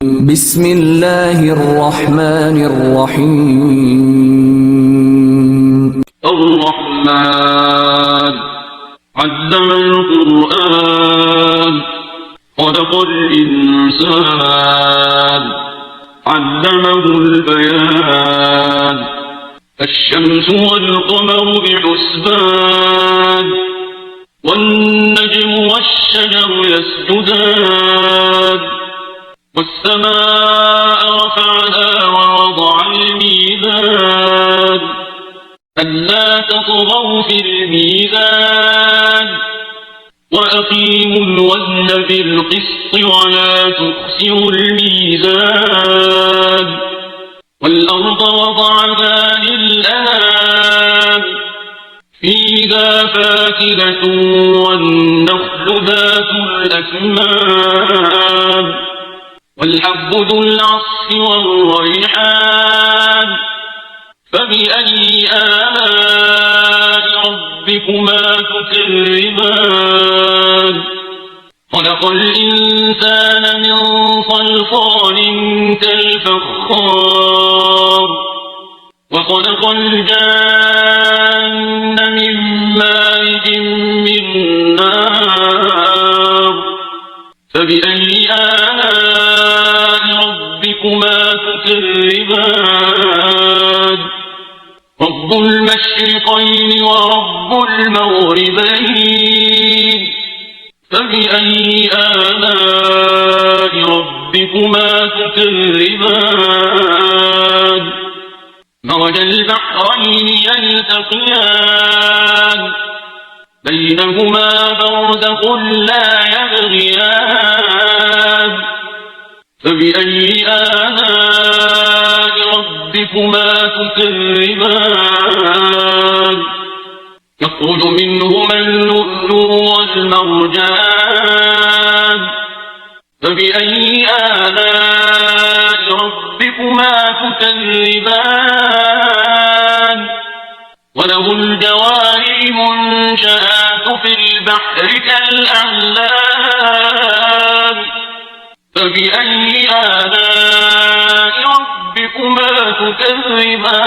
بسم الله الرحمن الرحيم الرحمن علم القرآن خلق الإنسان علمه البيان الشمس والقمر بحسبان والنجم والشجر يسجدان والسماء رفعها ووضع الميزان ألا تطغوا في الميزان وأقيموا الوزن بالقسط ولا تخسروا الميزان والأرض وضعها للأنام فيها فاكهة والنخل ذات الأكمام والحب ذو العصف والريحان فبأي آلاء ربكما تكذبان خلق الإنسان من صلصال كالفخار وخلق الجان من مارج من نار فبأي آلاء ربكما تكذبان رب المشرقين ورب المغربين فبأي آلاء ربكما تكذبان مرج البحرين يلتقيان بينهما برزخ لا يبغيان فبأي آلاء ربكما تكذبان يخرج منهما اللؤلؤ والمرجان فبأي آلاء ربكما تكذبان وله الجوار المنشآت في البحر كالأعلام فبأي آلاء ربكما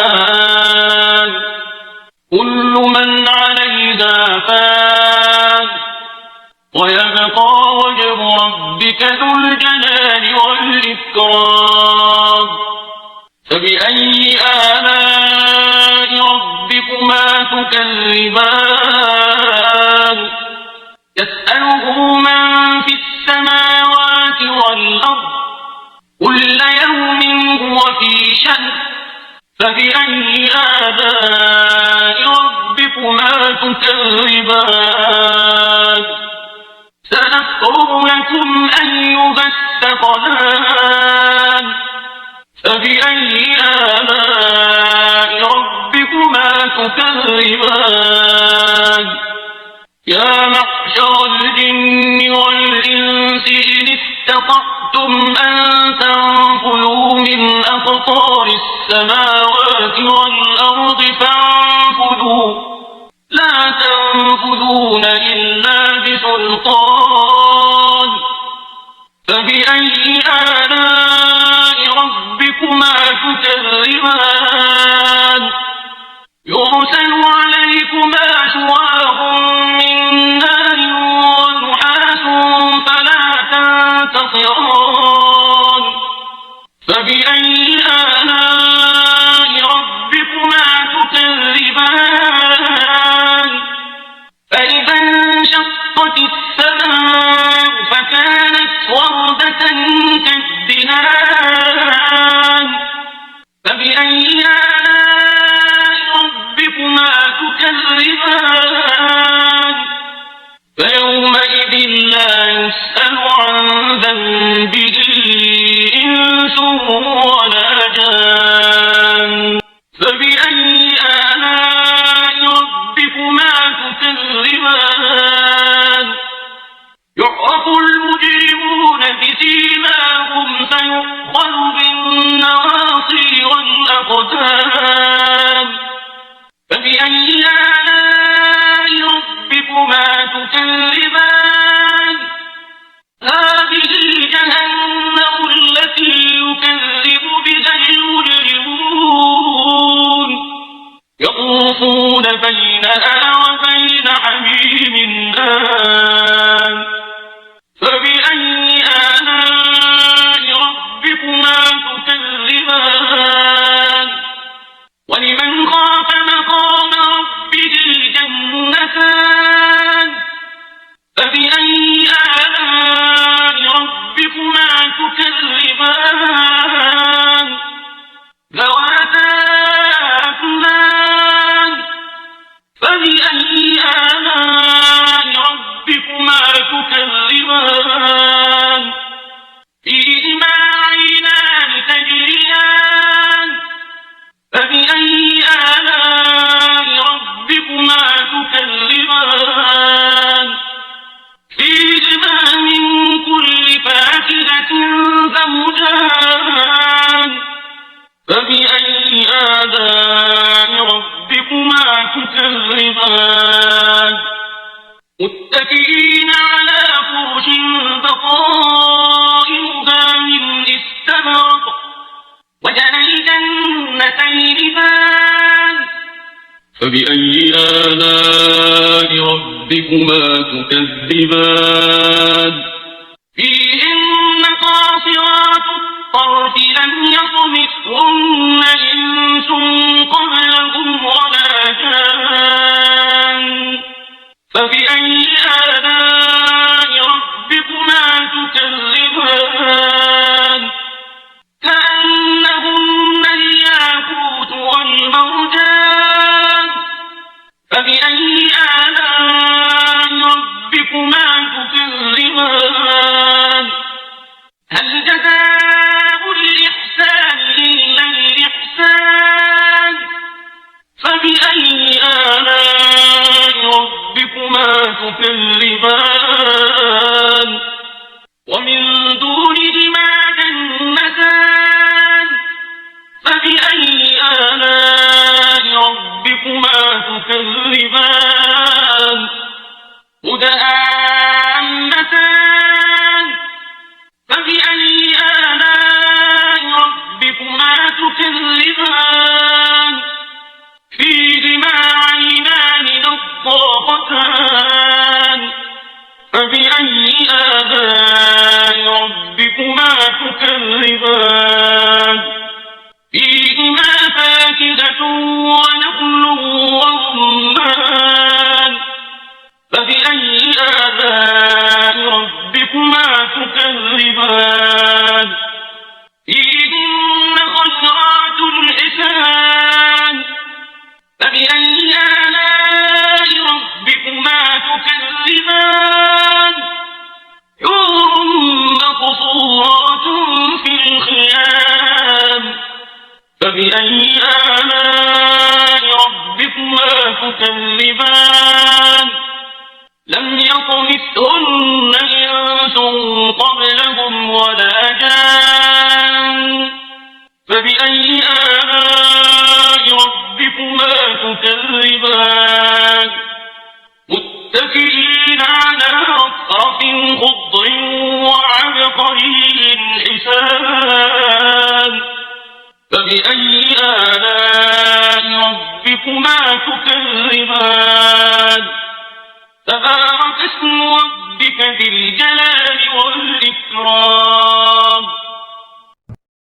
تكذبان كل من عليها فان ويبقى وجه ربك ذو الجلال والإكرام فبأي آلاء ربكما تكذبان يسأله من في السماوات والأرض كل يوم هو في شأن فبأي آلاء ربكما تكذبان سنفرغ لكم أيها الثقلان فبأي آلاء ربكما تكذبان يا معشر الجن والإنس إن استطعتم أن تنفذوا من أقطار السماوات والأرض فانفذوا لا تنفذون إلا بسلطان فبأي آلاء ربكما تكذبان يرسل عليكما شواظ من نار ونحاس فلا تنتصران فبأي آلاء ربكما تكذبان فإذا انشقت السماء فكانت وردة كالدهان فبأي آلاء ربكما تكذبان فيومئذ لا يسأل عن ذنبه إنس ولا جان فبأي آلاء ربكما تكذبان يعرف المجرمون بسيماهم فيؤخذ بالنواصي والأقدام فبأي آلاء ربكما تكذبان هذه جهنم التي تكذبان ذواتا أفنان فبأي آلاء ربكما تكذبان فيهما عينان تجريان فبأي آلاء ربكما تكذبان فيهما من كل فاكهة زوجان فبأي آلاء ربكما تكذبان متكئين على فرش بطائنها من استبرق وجنى الجنتين دان فبأي آلاء ربكما تكذبان فيهن قاصرات الطرف لم يطمثهن إنس قبلهم ولا جان فبأي آلاء ربكما تكذبان كأنهن الياقوت والمرجان فبأي آلاء ربكما تكذبان هل جزاء الإحسان إلا الإحسان فبأي آلاء ربكما تكذبان ومن دونهما جنتان فبأي آلاء ربكما تكذبان مدهامتان فبأي آلاء ربكما تكذبان فيهما عينان نضاختان فبأي آلاء ربكما تكذبان فيهما فاكهة ونخل ورمان فبأي آلاء ربكما تكذبان فيهن خيرات حسان فبأي آلاء ربكما تكذبان حور مقصورات في الخيام فبأي آلاء ربكما تكذبان لم يطمثهن إنس قبلهم ولا جان فبأي آلاء ربكما تكذبان متكئين على رفرف خضر وعبقري حسان فبأي آلاء ربكما تكذبان تبارك اسم ربك ذي الجلال والإكرام